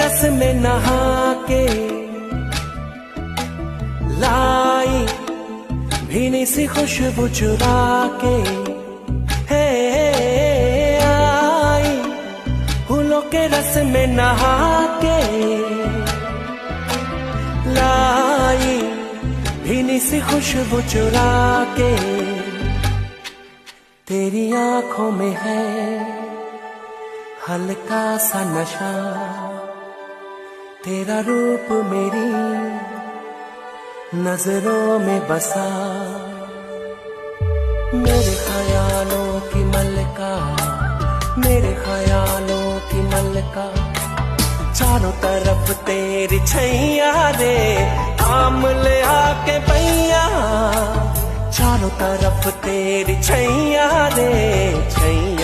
रस में नहा के लाई भीनी सी खुशबू चुरा के है आई फूलों के रस में नहा के लाई भीनी सी खुशबू चुरा के। तेरी आंखों में है हल्का सा नशा, तेरा रूप मेरी नजरों में बसा। मेरे ख्यालों की मलका, मेरे ख्यालों की मलका, चारों तरफ तेरी छैया रे, आम ले आके भैया, चारों तरफ तेरी छैया रे छैया।